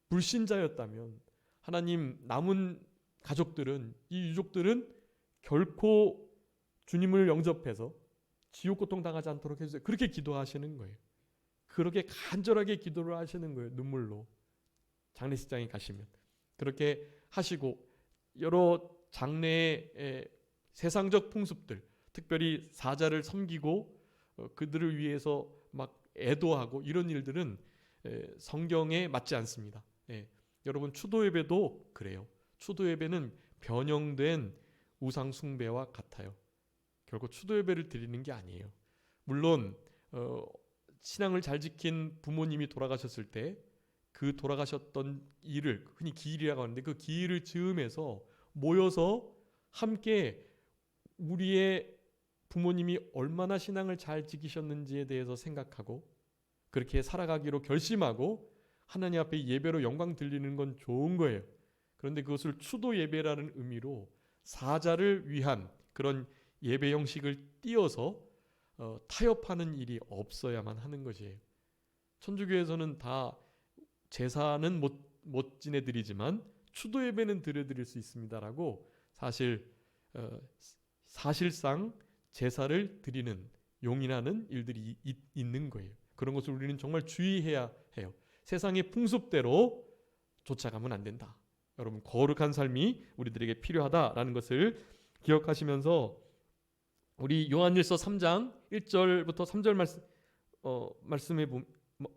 불신자였다면 하나님 남은 가족들은, 이 유족들은 결코 주님을 영접해서 지옥 고통 당하지 않도록 해주세요. 그렇게 기도하시는 거예요. 그렇게 간절하게 기도를 하시는 거예요. 눈물로. 장례식장에 가시면 그렇게 하시고, 여러 장래의 세상적 풍습들, 특별히 사자를 섬기고 그들을 위해서 막 애도하고 이런 일들은 성경에 맞지 않습니다. 여러분, 추도 예배도 그래요. 추도 예배는 변형된 우상 숭배와 같아요. 결국 추도 예배를 드리는 게 아니에요. 물론 신앙을 잘 지킨 부모님이 돌아가셨을 때 그 돌아가셨던 일을 흔히 기일이라고 하는데, 그 기일을 즈음해서 모여서 함께 우리의 부모님이 얼마나 신앙을 잘 지키셨는지에 대해서 생각하고 그렇게 살아가기로 결심하고 하나님 앞에 예배로 영광 들리는 건 좋은 거예요. 그런데 그것을 추도 예배라는 의미로 사자를 위한 그런 예배 형식을 띄어서 타협하는 일이 없어야만 하는 것이에요. 천주교에서는 다 제사는 못 지내드리지만 추도 예배는 드려드릴 수 있습니다라고 사실상 제사를 드리는, 용인하는 일들이 있는 거예요. 그런 것을 우리는 정말 주의해야 해요. 세상의 풍습대로 쫓아가면 안 된다. 여러분, 거룩한 삶이 우리들에게 필요하다라는 것을 기억하시면서 우리 요한일서 3장 1절부터 3절 말씀에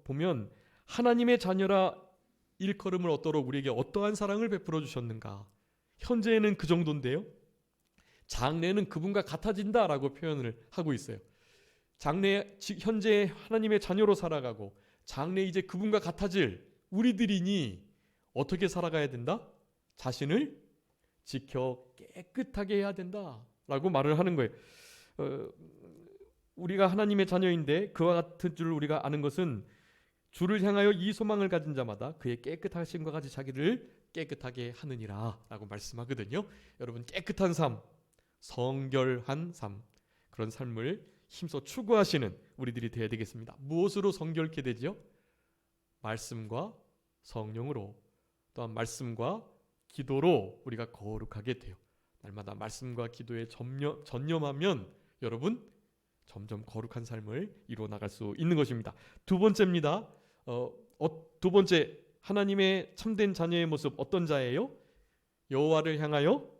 보면 하나님의 자녀라 일컬음을 얻도록 우리에게 어떠한 사랑을 베풀어 주셨는가. 현재는 그 정도인데요, 장래는 그분과 같아진다라고 표현을 하고 있어요. 현재 하나님의 자녀로 살아가고 장래 이제 그분과 같아질 우리들이니 어떻게 살아가야 된다? 자신을 지켜 깨끗하게 해야 된다라고 말을 하는 거예요. 우리가 하나님의 자녀인데 그와 같은 줄 우리가 아는 것은 주를 향하여 이 소망을 가진 자마다 그의 깨끗하심과 같이 자기를 깨끗하게 하느니라 라고 말씀하거든요. 여러분, 깨끗한 삶, 성결한 삶, 그런 삶을 힘써 추구하시는 우리들이 되어야 되겠습니다. 무엇으로 성결케 되죠? 말씀과 성령으로, 또한 말씀과 기도로 우리가 거룩하게 돼요. 날마다 말씀과 기도에 전념하면 여러분 점점 거룩한 삶을 이루어 나갈 수 있는 것입니다. 두 번째입니다. 두 번째, 하나님의 참된 자녀의 모습 어떤 자예요? 여호와를 향하여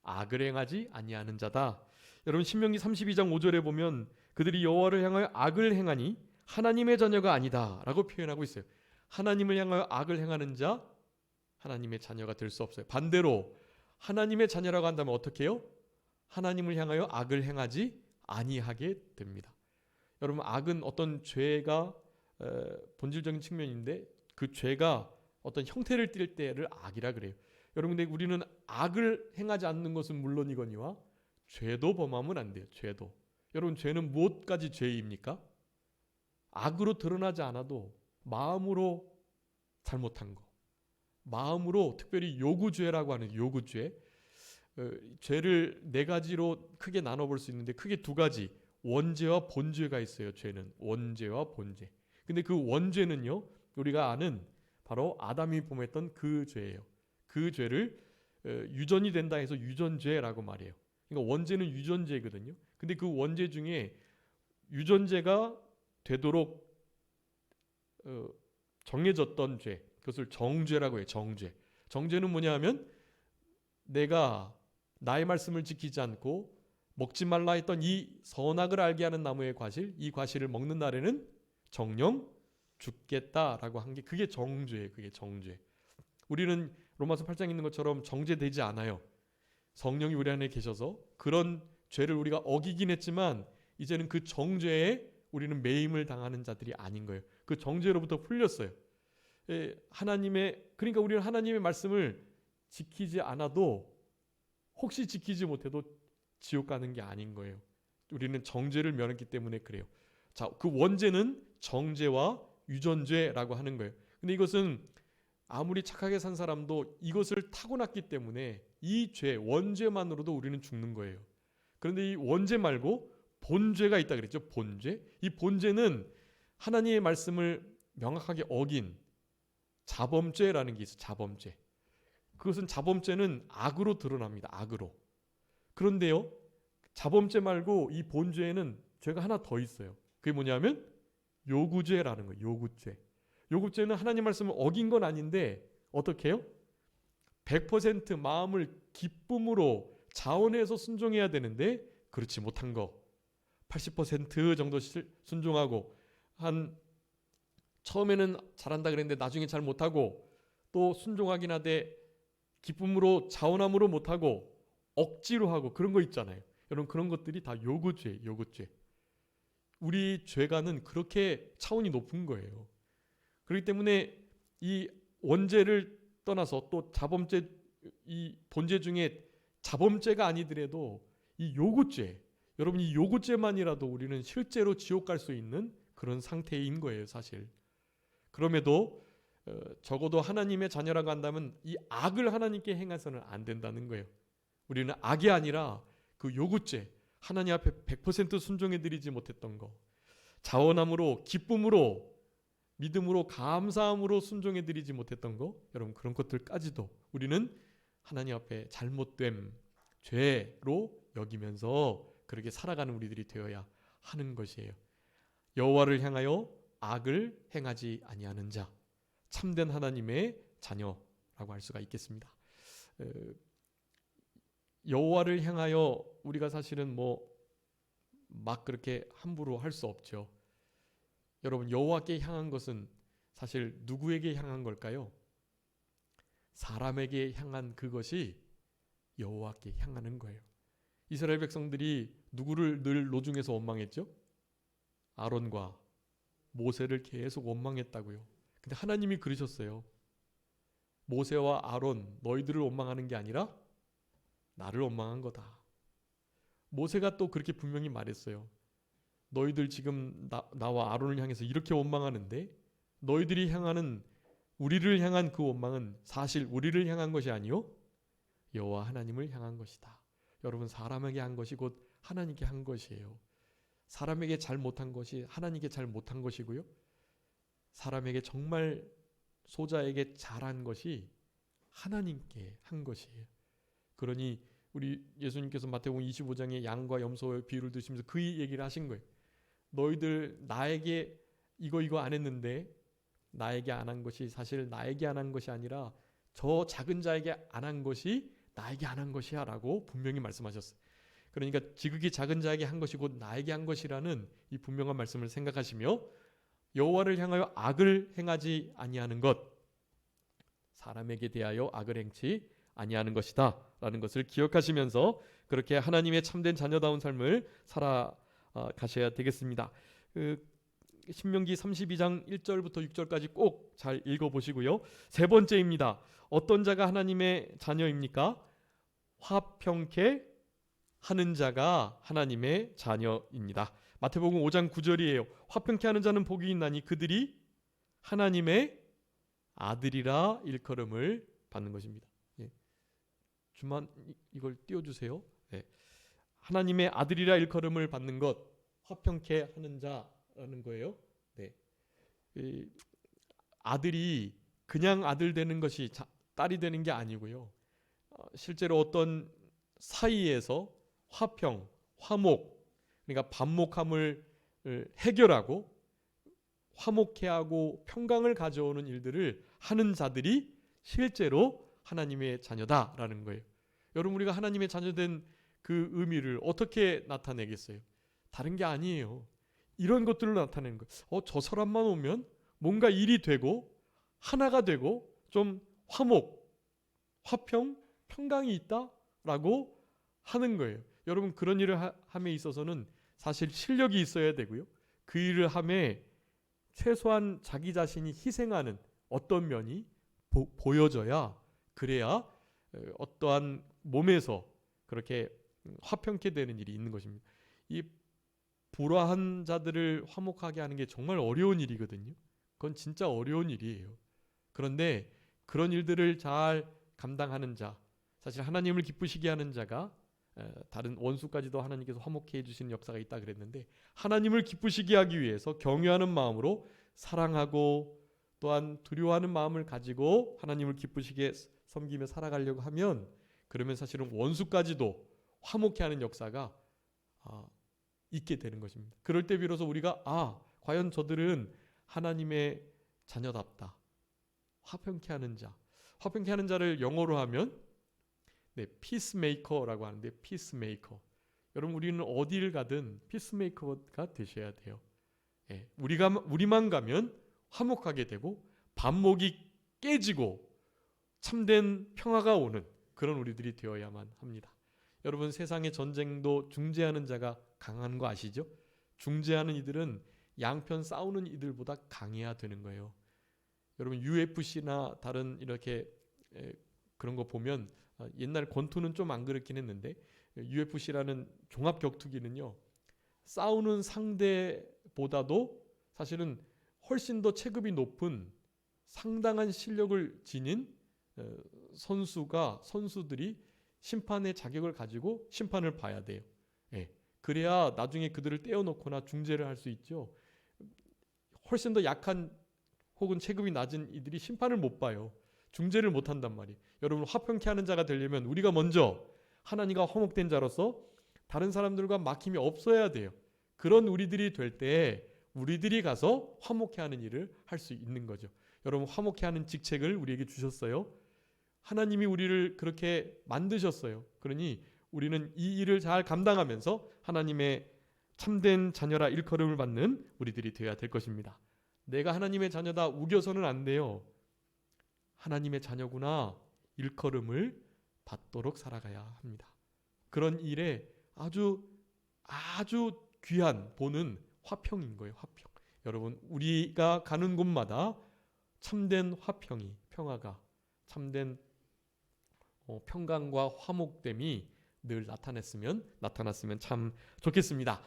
악을 행하지 아니하는 자다. 여러분, 신명기 32장 5절에 보면 그들이 여호와를 향하여 악을 행하니 하나님의 자녀가 아니다 라고 표현하고 있어요. 하나님을 향하여 악을 행하는 자, 하나님의 자녀가 될 수 없어요. 반대로 하나님의 자녀라고 한다면 어떻게 해요? 하나님을 향하여 악을 행하지 아니하게 됩니다. 여러분, 악은 어떤 죄가 본질적인 측면인데 그 죄가 어떤 형태를 띌 때를 악이라 그래요. 여러분, 근데 우리는 악을 행하지 않는 것은 물론이거니와 죄도 범하면 안 돼요. 죄도. 여러분, 죄는 무엇까지 죄입니까? 악으로 드러나지 않아도 마음으로 잘못한 거, 마음으로, 특별히 요구죄라고 하는 요구죄, 죄를 네 가지로 크게 나눠볼 수 있는데 크게 두 가지, 원죄와 본죄가 있어요. 죄는 원죄와 본죄. 근데 그 원죄는요, 우리가 아는 바로 아담이 범했던 그 죄예요. 그 죄를 유전이 된다 해서 유전죄라고 말해요. 그러니까 원죄는 유전죄거든요. 근데 그 원죄 중에 유전죄가 되도록 정해졌던 죄, 그것을 정죄라고 해요. 정죄는 뭐냐 하면 내가 나의 말씀을 지키지 않고 먹지 말라 했던 이 선악을 알게 하는 나무의 과실, 이 과실을 먹는 날에는 정령 죽겠다라고 한 게 그게 정죄예요. 그게 정죄. 우리는 로마서 8장에 있는 것처럼 정죄되지 않아요. 성령이 우리 안에 계셔서 그런 죄를 우리가 어기긴 했지만 이제는 그 정죄에 우리는 매임을 당하는 자들이 아닌 거예요. 그 정죄로부터 풀렸어요. 그러니까 우리는 하나님의 말씀을 지키지 않아도, 혹시 지키지 못해도 지옥 가는 게 아닌 거예요. 우리는 정죄를 면했기 때문에 그래요. 자, 그 원죄는 정죄와 유전죄라고 하는 거예요. 근데 이것은 아무리 착하게 산 사람도 이것을 타고났기 때문에 이 죄, 원죄만으로도 우리는 죽는 거예요. 그런데 이 원죄 말고 본죄가 있다 그랬죠. 본죄. 이 본죄는 하나님의 말씀을 명확하게 어긴 자범죄라는 게 있어요. 자범죄. 그것은 자범죄는 악으로 드러납니다. 악으로. 그런데요, 자범죄 말고 이 본죄에는 죄가 하나 더 있어요. 그게 뭐냐면 요구죄라는 거예요. 요구죄. 요구죄는 하나님 말씀을 어긴 건 아닌데 어떻게 해요? 100% 마음을 기쁨으로 자원해서 순종해야 되는데 그렇지 못한 거 80% 정도 순종하고 한 처음에는 잘한다 그랬는데 나중에 잘 못하고 또 순종하긴 하되 기쁨으로 자원함으로 못하고 억지로 하고 그런 거 있잖아요. 여러분 그런 것들이 다 요구죄, 요구죄. 우리 죄가는 그렇게 차원이 높은 거예요. 그렇기 때문에 이 원죄를 떠나서 또 자범죄, 이 본죄 중에 자범죄가 아니더라도 이 요구죄, 여러분 이 요구죄만이라도 우리는 실제로 지옥 갈 수 있는 그런 상태인 거예요, 사실. 그럼에도 적어도 하나님의 자녀라고 한다면 이 악을 하나님께 행해서는 안 된다는 거예요. 우리는 악이 아니라 그 요구죄, 하나님 앞에 100% 순종해드리지 못했던 거, 자원함으로, 기쁨으로, 믿음으로, 감사함으로 순종해드리지 못했던 거, 여러분 그런 것들까지도 우리는 하나님 앞에 잘못됨, 죄로 여기면서 그렇게 살아가는 우리들이 되어야 하는 것이에요. 여호와를 향하여 악을 행하지 아니하는 자, 참된 하나님의 자녀라고 할 수가 있겠습니다. 여호와를 향하여 우리가 사실은 막 그렇게 함부로 할 수 없죠. 여러분 여호와께 향한 것은 사실 누구에게 향한 걸까요? 사람에게 향한 그것이 여호와께 향하는 거예요. 이스라엘 백성들이 누구를 늘 노중에서 원망했죠? 아론과 모세를 계속 원망했다고요. 근데 하나님이 그러셨어요. 모세와 아론 너희들을 원망하는 게 아니라 나를 원망한 거다. 모세가 또 그렇게 분명히 말했어요. 너희들 지금 나와 아론을 향해서 이렇게 원망하는데 너희들이 향하는 우리를 향한 그 원망은 사실 우리를 향한 것이 아니요 여호와 하나님을 향한 것이다. 여러분 사람에게 한 것이 곧 하나님께 한 것이에요. 사람에게 잘 못한 것이 하나님께 잘 못한 것이고요. 사람에게 정말 소자에게 잘한 것이 하나님께 한 것이에요. 그러니 우리 예수님께서 마태복음 25장에 양과 염소의 비유를 드시면서 그 얘기를 하신 거예요. 너희들 나에게 이거 안 했는데 나에게 안 한 것이 사실 나에게 안 한 것이 아니라 저 작은 자에게 안 한 것이 나에게 안 한 것이야 라고 분명히 말씀하셨어요. 그러니까 지극히 작은 자에게 한 것이 곧 나에게 한 것이라는 이 분명한 말씀을 생각하시며 여호와를 향하여 악을 행하지 아니하는 것, 사람에게 대하여 악을 행치 아니하는 것이다 라는 것을 기억하시면서 그렇게 하나님의 참된 자녀다운 삶을 살아가셔야 되겠습니다. 신명기 32장 1절부터 6절까지 꼭 잘 읽어보시고요. 세 번째입니다. 어떤 자가 하나님의 자녀입니까? 화평케 하는 자가 하나님의 자녀입니다. 마태복음 5장 9절이에요. 화평케 하는 자는 복이 있나니 그들이 하나님의 아들이라 일컬음을 받는 것입니다. 예. 주만 이걸 띄워주세요. 예. 하나님의 아들이라 일컬음을 받는 것, 화평케 하는 자라는 거예요. 네. 아들이 그냥 아들 되는 것이 딸이 되는 게 아니고요. 실제로 어떤 사이에서 화평, 화목, 그러니까 반목함을 해결하고 화목해하고 평강을 가져오는 일들을 하는 자들이 실제로 하나님의 자녀다라는 거예요. 여러분 우리가 하나님의 자녀된 그 의미를 어떻게 나타내겠어요? 다른 게 아니에요. 이런 것들을 나타내는 거예요. 저 사람만 오면 뭔가 일이 되고 하나가 되고 좀 화목, 화평, 평강이 있다라고 하는 거예요. 여러분 그런 일을 함에 있어서는 사실 실력이 있어야 되고요. 그 일을 함에 최소한 자기 자신이 희생하는 어떤 면이 보여져야 그래야 어떠한 몸에서 그렇게 화평케 되는 일이 있는 것입니다. 이 불화한 자들을 화목하게 하는 게 정말 어려운 일이거든요. 그건 진짜 어려운 일이에요. 그런데 그런 일들을 잘 감당하는 자, 사실 하나님을 기쁘시게 하는 자가 다른 원수까지도 하나님께서 화목해 해주시는 역사가 있다 그랬는데 하나님을 기쁘시게 하기 위해서 경외하는 마음으로 사랑하고 또한 두려워하는 마음을 가지고 하나님을 기쁘시게 섬기며 살아가려고 하면 그러면 사실은 원수까지도 화목케 하는 역사가 있게 되는 것입니다. 그럴 때 비로소 우리가 과연 저들은 하나님의 자녀답다. 화평케 하는 자. 화평케 하는 자를 영어로 하면 피스메이커라고 하는데 피스메이커. 여러분 우리는 어디를 가든 피스메이커가 되셔야 돼요. 우리만 가면 화목하게 되고 반목이 깨지고 참된 평화가 오는 그런 우리들이 되어야만 합니다. 여러분 세상의 전쟁도 중재하는 자가 강한 거 아시죠? 중재하는 이들은 양편 싸우는 이들보다 강해야 되는 거예요. 여러분 UFC나 다른 이렇게 그런 거 보면 옛날 권투는 좀 안 그렇긴 했는데 UFC라는 종합 격투기는요. 싸우는 상대보다도 사실은 훨씬 더 체급이 높은 상당한 실력을 지닌 선수들이 심판의 자격을 가지고 심판을 봐야 돼요. 그래야 나중에 그들을 떼어놓거나 중재를 할 수 있죠. 훨씬 더 약한 혹은 체급이 낮은 이들이 심판을 못 봐요. 중재를 못 한단 말이에요. 여러분 화평케 하는 자가 되려면 우리가 먼저 하나님과 화목된 자로서 다른 사람들과 막힘이 없어야 돼요. 그런 우리들이 될 때 우리들이 가서 화목케 하는 일을 할 수 있는 거죠. 여러분 화목케 하는 직책을 우리에게 주셨어요. 하나님이 우리를 그렇게 만드셨어요. 그러니 우리는 이 일을 잘 감당하면서 하나님의 참된 자녀라 일컬음을 받는 우리들이 되어야 될 것입니다. 내가 하나님의 자녀다 우겨서는 안 돼요. 하나님의 자녀구나 일컬음을 받도록 살아가야 합니다. 그런 일에 아주 귀한 본은 화평인 거예요. 화평. 여러분 우리가 가는 곳마다 참된 화평이 평화가 참된 평강과 화목됨이 늘 나타났으면 참 좋겠습니다.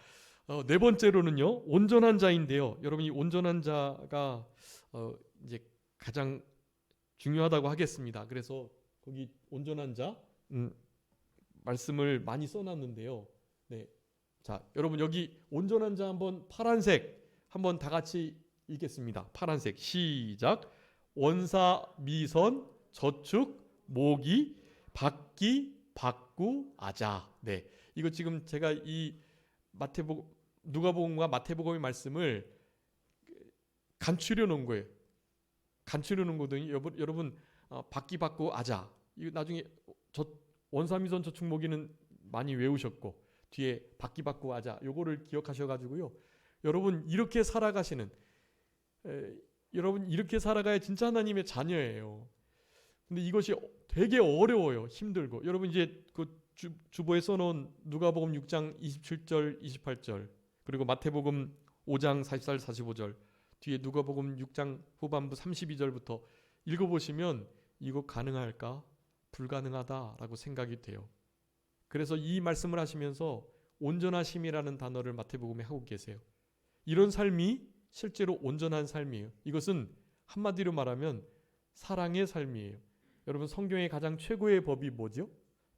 네 번째로는요 온전한 자인데요. 여러분 이 온전한 자가 이제 가장 중요하다고 하겠습니다. 그래서 거기 온전한 자 말씀을 많이 써놨는데요. 자 여러분 여기 온전한 자 한번 파란색 한번 다 같이 읽겠습니다. 파란색 시작. 원사 미선 저축 모기 박기 박구 아자. 이거 지금 제가 이 누가복음과 마태복음의 말씀을 간추려 놓은 거예요. 간추려 놓은 거더니 여러분 박기 박구 아자. 이거 나중에 원사미선 저축모기는 많이 외우셨고 뒤에 박기 박구 아자 요거를 기억하셔가지고요. 여러분 이렇게 살아가시는 여러분 이렇게 살아가야 진짜 하나님의 자녀예요. 근데 이것이 되게 어려워요. 힘들고. 여러분 이제 그 주보에 써놓은 누가복음 6장 27절 28절 그리고 마태복음 5장 44절 45절 뒤에 누가복음 6장 후반부 32절부터 읽어보시면 이거 가능할까? 불가능하다라고 생각이 돼요. 그래서 이 말씀을 하시면서 온전하심이라는 단어를 마태복음에 하고 계세요. 이런 삶이 실제로 온전한 삶이에요. 이것은 한마디로 말하면 사랑의 삶이에요. 여러분 성경의 가장 최고의 법이 뭐죠?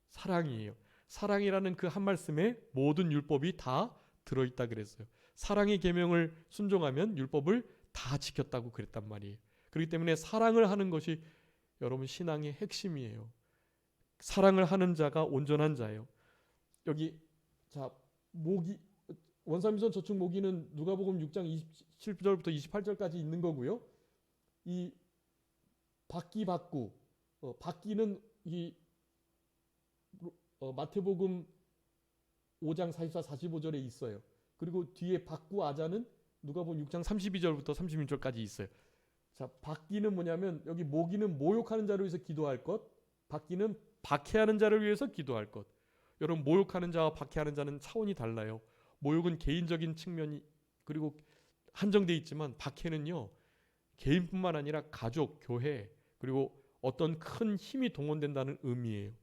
사랑이에요. 사랑이라는 그 한 말씀에 모든 율법이 다 들어있다 그랬어요. 사랑의 계명을 순종하면 율법을 다 지켰다고 그랬단 말이에요. 그렇기 때문에 사랑을 하는 것이 여러분 신앙의 핵심이에요. 사랑을 하는 자가 온전한 자예요. 여기 자 모기 원사미선 저축 모기는 누가복음 6장 27절부터 28절까지 있는 거고요. 이 박기 박구 박기는 이 마태복음 5장 44, 45절에 있어요. 그리고 뒤에 박구 아자는 누가복음 6장 32절부터 36절까지 있어요. 자, 박기는 뭐냐면 여기 모기는 모욕하는 자를 위해서 기도할 것, 박기는 박해하는 자를 위해서 기도할 것. 여러분 모욕하는 자와 박해하는 자는 차원이 달라요. 모욕은 개인적인 측면이 그리고 한정돼 있지만 박해는요 개인뿐만 아니라 가족, 교회 그리고 어떤 큰 힘이 동원된다는 의미예요.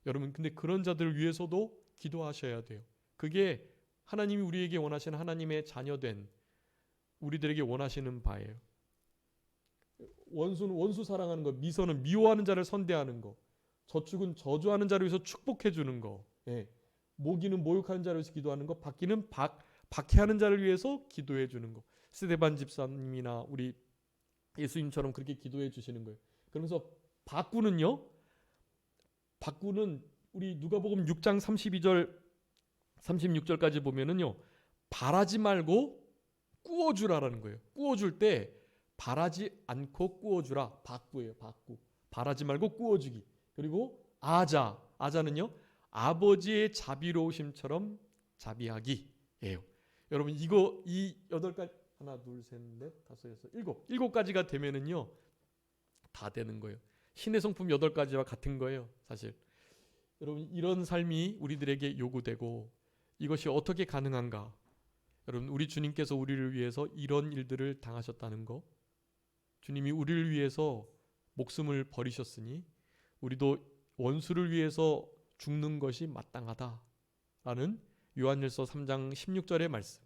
여러분 근데 그런 자들을 위해서도 기도하셔야 돼요. 그게 하나님이 우리에게 원하시는 하나님의 자녀된 우리들에게 원하시는 바예요. 원수는 원수 사랑하는 거, 미선은 미워하는 자를 선대하는 거, 저축은 저주하는 자를 위해서 축복해 주는 거, 모기는 모욕하는 자를 위해서 기도하는 거, 박기는 박해하는 자를 위해서 기도해 주는 거. 스데반 집사님이나 우리 예수님처럼 그렇게 기도해 주시는 거예요. 그러면서 박구는요 바꾸는 우리 누가복음 6장 32절 36절까지 보면은요. 바라지 말고 꾸어주라라는 거예요. 꾸어줄 때 바라지 않고 꾸어주라. 바꾸예요. 바꾸. 바라지 말고 꾸어주기. 그리고 아자는요. 아버지의 자비로우심처럼 자비하기예요. 여러분 이거 이 8가지 하나 둘 셋 넷 다섯 여섯 일곱 가지가 되면은요. 다 되는 거예요. 신의 성품 8가지와 같은 거예요. 사실 여러분 이런 삶이 우리들에게 요구되고 이것이 어떻게 가능한가? 여러분 우리 주님께서 우리를 위해서 이런 일들을 당하셨다는 거, 주님이 우리를 위해서 목숨을 버리셨으니 우리도 원수를 위해서 죽는 것이 마땅하다라는 요한일서 3장 16절의 말씀,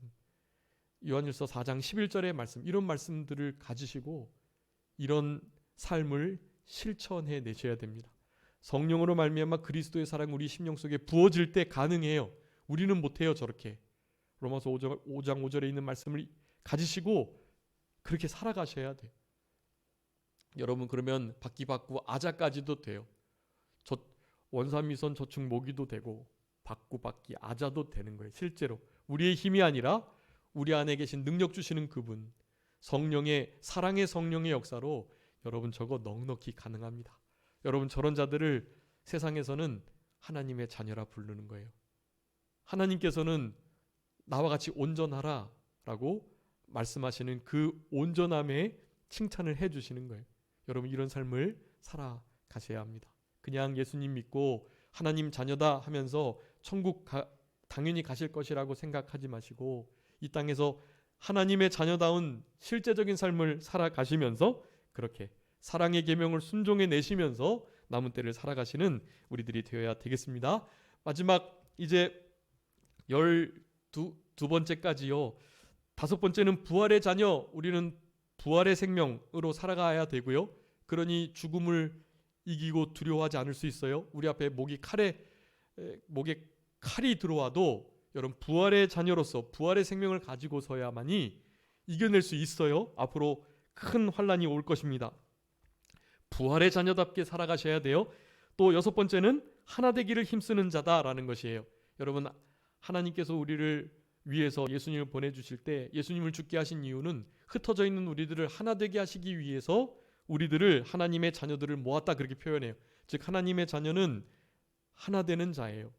요한일서 4장 11절의 말씀, 이런 말씀들을 가지시고 이런 삶을 실천해 내셔야 됩니다. 성령으로 말미암아 그리스도의 사랑 우리 심령 속에 부어질 때 가능해요. 우리는 못해요. 저렇게 로마서 5장 5절에 있는 말씀을 가지시고 그렇게 살아가셔야 돼요. 여러분 그러면 바퀴바꾸 아자까지도 돼요. 원삼미선 저축 모기도 되고 바꾸바퀴 아자도 되는 거예요. 실제로 우리의 힘이 아니라 우리 안에 계신 능력 주시는 그분, 성령의 사랑의 성령의 역사로 여러분 저거 넉넉히 가능합니다. 여러분 저런 자들을 세상에서는 하나님의 자녀라 부르는 거예요. 하나님께서는 나와 같이 온전하라 라고 말씀하시는 그 온전함에 칭찬을 해주시는 거예요. 여러분 이런 삶을 살아가셔야 합니다. 그냥 예수님 믿고 하나님 자녀다 하면서 천국 당연히 가실 것이라고 생각하지 마시고 이 땅에서 하나님의 자녀다운 실제적인 삶을 살아가시면서 그렇게 사랑의 계명을 순종해 내시면서 남은 때를 살아가시는 우리들이 되어야 되겠습니다. 마지막 이제 12번째까지요. 5번째는 부활의 자녀, 우리는 부활의 생명으로 살아가야 되고요. 그러니 죽음을 이기고 두려워하지 않을 수 있어요. 우리 앞에 목에 칼이 들어와도 여러분 부활의 자녀로서 부활의 생명을 가지고서야만이 이겨낼 수 있어요. 앞으로 큰 환난이 올 것입니다. 부활의 자녀답게 살아가셔야 돼요. 또 6번째는 하나 되기를 힘쓰는 자다라는 것이에요. 여러분 하나님께서 우리를 위해서 예수님을 보내주실 때 예수님을 죽게 하신 이유는 흩어져 있는 우리들을 하나 되게 하시기 위해서 우리들을 하나님의 자녀들을 모았다 그렇게 표현해요. 즉 하나님의 자녀는 하나 되는 자예요.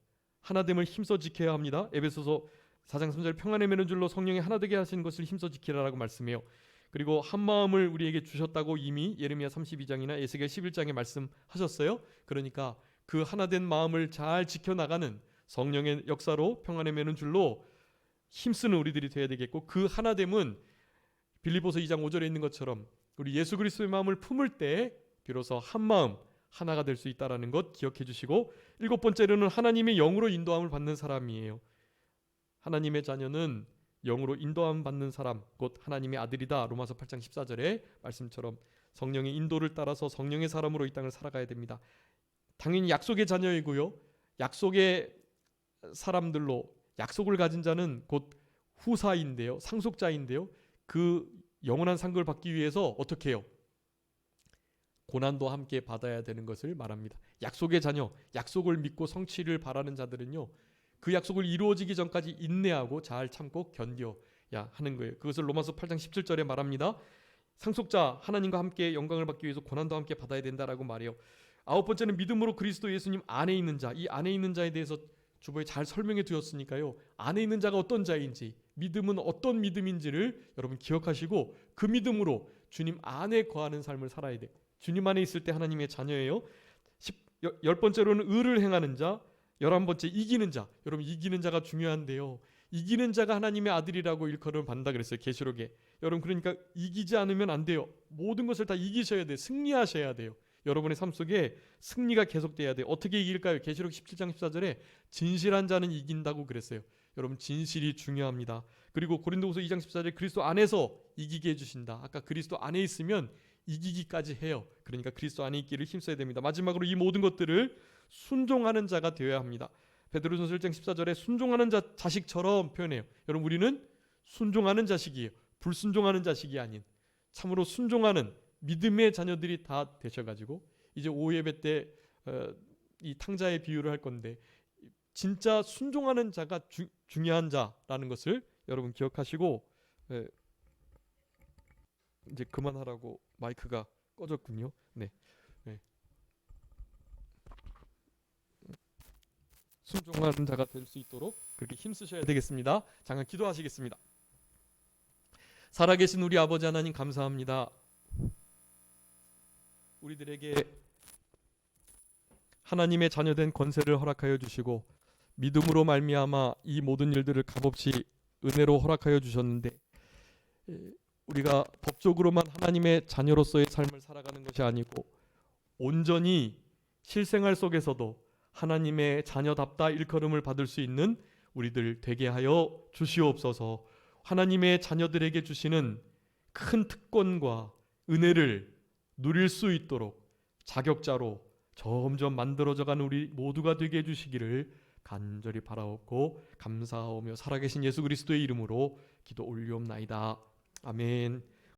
하나됨을 힘써 지켜야 합니다. 에베소서 4장 3절 평안에 매는 줄로 성령이 하나 되게 하시는 것을 힘써 지키라라고 말씀해요. 그리고 한 마음을 우리에게 주셨다고 이미 예레미야 32장이나 에스겔 11장에 말씀하셨어요. 그러니까 그 하나된 마음을 잘 지켜나가는 성령의 역사로 평안에 매는 줄로 힘쓰는 우리들이 되어야 되겠고 그 하나됨은 빌립보서 2장 5절에 있는 것처럼 우리 예수 그리스도의 마음을 품을 때 비로소 한 마음 하나가 될 수 있다는 것 기억해 주시고 7번째로는 하나님의 영으로 인도함을 받는 사람이에요. 하나님의 자녀는 영으로 인도함 받는 사람 곧 하나님의 아들이다. 로마서 8장 14절의 말씀처럼 성령의 인도를 따라서 성령의 사람으로 이 땅을 살아가야 됩니다. 당연히 약속의 자녀이고요. 약속의 사람들로 약속을 가진 자는 곧 후사인데요. 상속자인데요. 그 영원한 상급을 받기 위해서 어떻게 해요? 고난도 함께 받아야 되는 것을 말합니다. 약속의 자녀, 약속을 믿고 성취를 바라는 자들은요. 그 약속을 이루어지기 전까지 인내하고 잘 참고 견뎌야 하는 거예요. 그것을 로마서 8장 17절에 말합니다. 상속자 하나님과 함께 영광을 받기 위해서 고난도 함께 받아야 된다라고 말해요. 9번째는 믿음으로 그리스도 예수님 안에 있는 자. 이 안에 있는 자에 대해서 주보에 잘 설명해 두었으니까요. 안에 있는 자가 어떤 자인지, 믿음은 어떤 믿음인지를 여러분 기억하시고 그 믿음으로 주님 안에 거하는 삶을 살아야 돼. 주님 안에 있을 때 하나님의 자녀예요. 10번째로는 의를 행하는 자, 11번째 이기는 자. 여러분 이기는 자가 중요한데요. 이기는 자가 하나님의 아들이라고 일컬음을 받는다 그랬어요. 계시록에. 여러분 그러니까 이기지 않으면 안 돼요. 모든 것을 다 이기셔야 돼요. 승리하셔야 돼요. 여러분의 삶 속에 승리가 계속돼야 돼요. 어떻게 이길까요? 계시록 17장 14절에 진실한 자는 이긴다고 그랬어요. 여러분 진실이 중요합니다. 그리고 고린도후서 2장 14절에 그리스도 안에서 이기게 해주신다. 아까 그리스도 안에 있으면 이기기까지 해요. 그러니까 그리스도 안에 있기를 힘써야 됩니다. 마지막으로 이 모든 것들을 순종하는 자가 되어야 합니다. 베드로전서 1장 14절에 순종하는 자식처럼 표현해요. 여러분 우리는 순종하는 자식이에요. 불순종하는 자식이 아닌 참으로 순종하는 믿음의 자녀들이 다 되셔가지고 이제 오예배 때 이 탕자의 비유를 할 건데 진짜 순종하는 자가 중요한 자라는 것을 여러분 기억하시고 이제 그만하라고 마이크가 꺼졌군요. 네. 네. 순종하는 자가 될 수 있도록 그렇게 힘쓰셔야 되겠습니다. 잠깐 기도하시겠습니다. 살아계신 우리 아버지 하나님 감사합니다. 우리들에게 하나님의 자녀된 권세를 허락하여 주시고 믿음으로 말미암아 이 모든 일들을 값없이 은혜로 허락하여 주셨는데 우리가 법적으로만 하나님의 자녀로서의 삶을 살아가는 것이 아니고 온전히 실생활 속에서도 하나님의 자녀답다 일컬음을 받을 수 있는 우리들 되게 하여 주시옵소서. 하나님의 자녀들에게 주시는 큰 특권과 은혜를 누릴 수 있도록 자격자로 점점 만들어져가는 우리 모두가 되게 해주시기를 간절히 바라옵고 감사하오며 살아계신 예수 그리스도의 이름으로 기도 올리옵나이다. 아멘.